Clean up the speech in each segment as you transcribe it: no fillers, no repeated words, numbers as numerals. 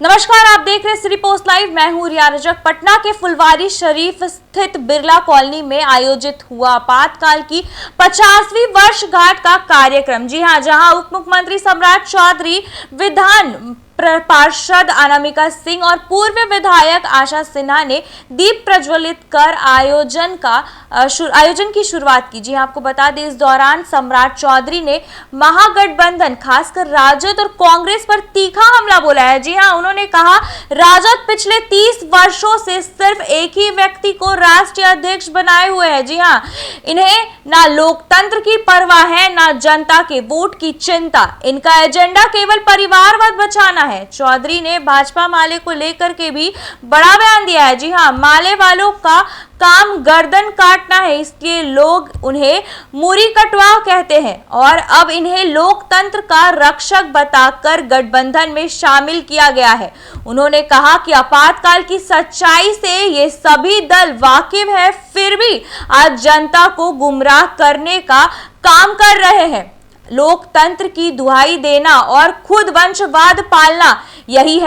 नमस्कार, आप देख रहे हैं सिटी पोस्ट लाइव। मैं हूं रिया रजक। पटना के फुलवारी शरीफ स्थित बिरला कॉलोनी में आयोजित हुआ आपातकाल की 50वीं वर्षगांठ का कार्यक्रम। जी हां, जहां उप मुख्यमंत्री सम्राट चौधरी, विधान पार्षद अनामिका सिंह और पूर्व विधायक आशा सिन्हा ने दीप प्रज्वलित कर आयोजन की शुरुआत की। जी हां, आपको बता दें, इस दौरान सम्राट चौधरी ने महागठबंधन खासकर राजद और कांग्रेस पर तीखा हमला बोला है। जी हां, उन्होंने कहा, राजद पिछले 30 वर्षों से सिर्फ एक ही व्यक्ति को राष्ट्रीय अध्यक्ष बनाए हुए है। जी हां, इन्हें ना लोकतंत्र की परवाह है, ना जनता के वोट की चिंता। इनका एजेंडा केवल परिवारवाद बचाना है। चौधरी ने भाजपा माले को लेकर के भी बड़ा बयान दिया है। जी हां, माले वालों का काम गर्दन काटना है, इसलिए लोग उन्हें मूरी कटवा कहते हैं और अब इन्हें लोकतंत्र का रक्षक बताकर गठबंधन में शामिल किया गया है। उन्होंने कहा कि आपातकाल की सच्चाई से ये सभी दल वाकिफ है, फिर भी आज जनता को गुमराह करने का काम कर रहे हैं। लोकतंत्र की दुहाई देना और खुद वंशवाद पालना, यही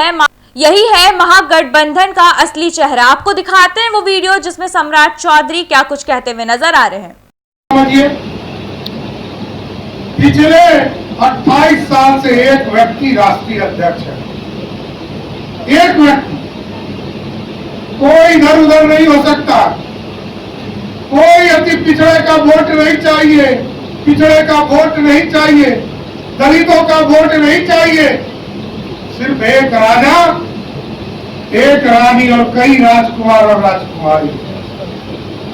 है महागठबंधन का असली चेहरा। आपको दिखाते हैं वो वीडियो जिसमें सम्राट चौधरी क्या कुछ कहते हुए नजर आ रहे हैं। पिछले 28 साल से एक व्यक्ति राष्ट्रीय अध्यक्ष है। एक व्यक्ति, कोई इधर उधर नहीं हो सकता। कोई अति पिछड़े का वोट नहीं चाहिए, पिछड़े का वोट नहीं चाहिए, दलितों का वोट नहीं चाहिए। सिर्फ एक राजा, एक रानी और कई राजकुमार और राजकुमारी,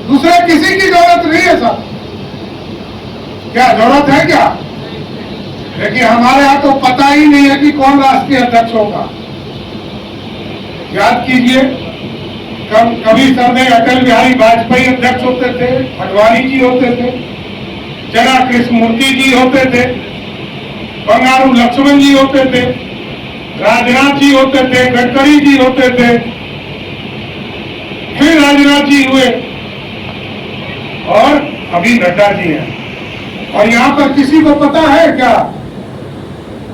दूसरे किसी की जरूरत नहीं है। सब क्या जरूरत है क्या? लेकिन हमारे यहाँ तो पता ही नहीं है कि कौन राष्ट्रीय अध्यक्ष होगा। याद कीजिए, कभी सर्वदेव अटल बिहारी वाजपेयी अध्यक्ष होते थे, अडवाणी जी होते थे, जरा कृष्णमूर्ति जी होते थे, बंगारू लक्ष्मण जी होते थे, राजनाथ जी होते थे, गडकरी जी होते थे, फिर राजनाथ जी हुए और अभी नड्डा जी हैं। और यहाँ पर किसी को पता है क्या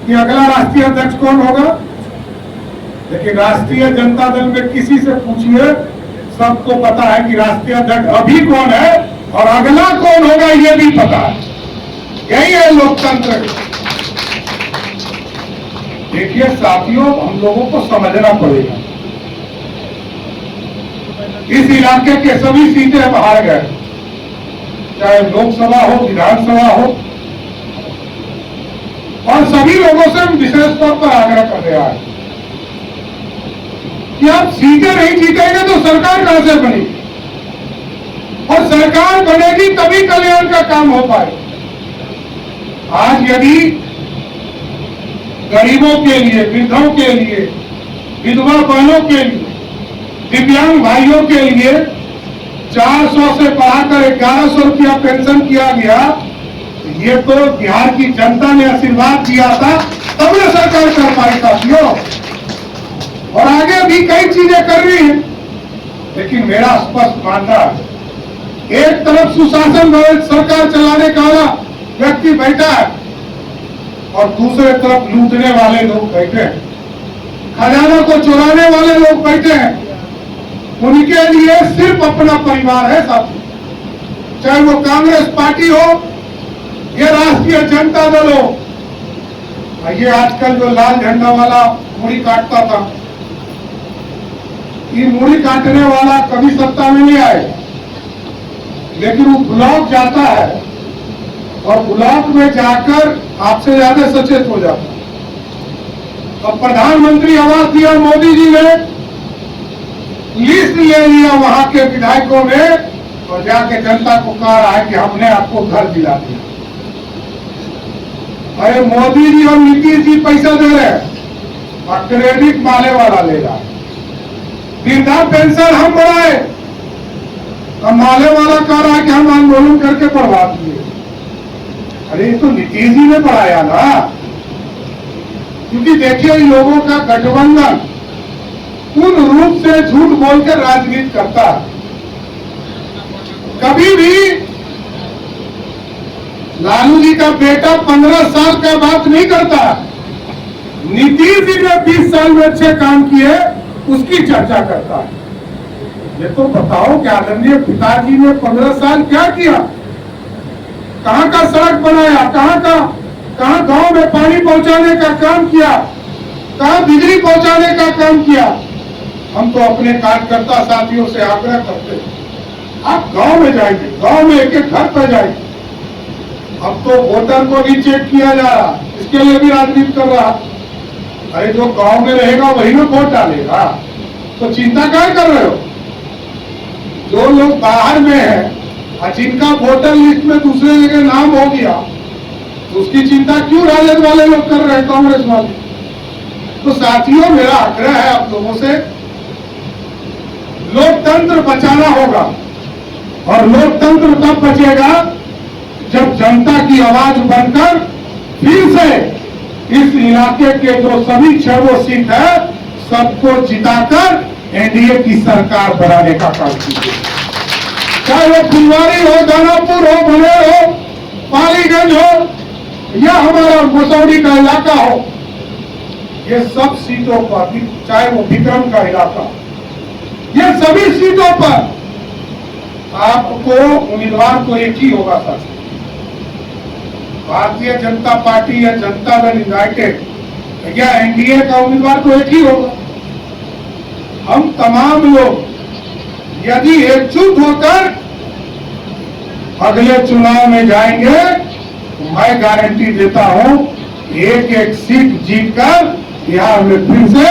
कि अगला राष्ट्रीय अध्यक्ष कौन होगा? लेकिन राष्ट्रीय जनता दल में किसी से पूछिए, सबको पता है कि राष्ट्रीय अध्यक्ष अभी कौन है और अगला कौन होगा ये भी पता है। यही है लोकतंत्र। देखिए साथियों, हम लोगों को समझना पड़ेगा, इस इलाके के सभी सीटें बाहर गए, चाहे लोकसभा हो, विधानसभा हो, और सभी लोगों से हम विशेष तौर पर आग्रह कर रहे हैं कि आप सीटें नहीं जीतेंगे तो सरकार कहां से बनेगी? और सरकार बनेगी तभी कल्याण का काम हो पाए। आज यदि गरीबों के लिए, वृद्धों के लिए, विधवा बहनों के लिए, दिव्यांग भाइयों के लिए 400 से बढ़ाकर 1100 रुपया पेंशन किया गया, ये तो बिहार की जनता ने आशीर्वाद दिया था, तब ने सरकार कर पाई साथियों। और आगे भी कई चीजें कर रही है। लेकिन मेरा स्पष्ट मानना है, एक तरफ सुशासन सरकार चलाने का व्यक्ति बैठा है और दूसरे तरफ लूटने वाले लोग बैठे हैं, खजाना को चुराने वाले लोग बैठे हैं। उनके लिए सिर्फ अपना परिवार है साथी, चाहे वो कांग्रेस पार्टी हो या राष्ट्रीय जनता दल हो। ये आजकल जो लाल झंडा वाला मूड़ी काटता था, ये मूड़ी काटने वाला कभी सत्ता में नहीं आए, लेकिन वो ब्लॉक जाता है और ब्लॉक में जाकर आपसे ज्यादा सचेत हो जाता है। अब प्रधानमंत्री आवास दिया मोदी जी ने, लिस्ट ले लिया वहां के विधायकों ने और जाके जनता को कहा है कि हमने आपको घर दिला दिया। अरे मोदी जी और नीतीश जी पैसा दे रहे हैं और क्रेडिट माले वाला ले रहा है। वृद्धा पेंशन हम बढ़ाए, अब माले वाला कह रहा है कि हम आंदोलन करके बढ़वा दिए। अरे ये तो नीतीश जी ने बढ़ाया ना। क्योंकि देखिए, लोगों का गठबंधन पूर्ण रूप से झूठ बोलकर राजनीति करता है। कभी भी लालू जी का बेटा 15 साल का बात नहीं करता। नीतीश जी ने 20 साल में अच्छे काम किए उसकी चर्चा करता है। ये तो बताओ कि आदरणीय पिताजी ने 15 साल क्या किया, कहां का सड़क बनाया, कहां गांव में पानी पहुंचाने का काम किया, कहां बिजली पहुंचाने का काम किया। हम तो अपने कार्यकर्ता साथियों से आग्रह करते हैं, आप गांव में जाएंगे, गांव में एक एक घर पर जाएंगे। अब तो वोटर को भी चेक किया जा रहा, इसके लिए भी राजनीति कर रहा। अरे जो गांव में रहेगा वही में वोट डालेगा, तो चिंता क्या कर रहे हो? जो लोग बाहर में हैं और जिनका वोटर लिस्ट में दूसरे जगह नाम हो गया, उसकी चिंता क्यों राजद वाले लोग कर रहे हैं, कांग्रेस वाले? तो साथियों, मेरा आग्रह है आप लोगों से, लोकतंत्र बचाना होगा। और लोकतंत्र तब बचेगा जब जनता की आवाज बनकर फिर से इस इलाके के जो सभी 6 सीट है सबको जिताकर एनडीए की सरकार बनाने का काम कीजिए। चाहे वो फुलवारी हो, दानापुर हो, बनेर हो, पालीगंज हो या हमारा मसौड़ी का इलाका हो, ये सब सीटों पर, चाहे वो विक्रम का इलाका, ये सभी सीटों पर आपको उम्मीदवार को एक ही होगा सर। भारतीय जनता पार्टी या जनता दल यूनाइटेड या एनडीए का उम्मीदवार तो एक ही होगा। हम तमाम लोग यदि एकजुट होकर अगले चुनाव में जाएंगे तो मैं गारंटी देता हूं एक एक सीट जीतकर बिहार में फिर से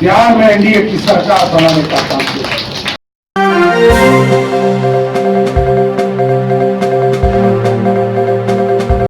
एनडीए की सरकार बनाने का काम किया।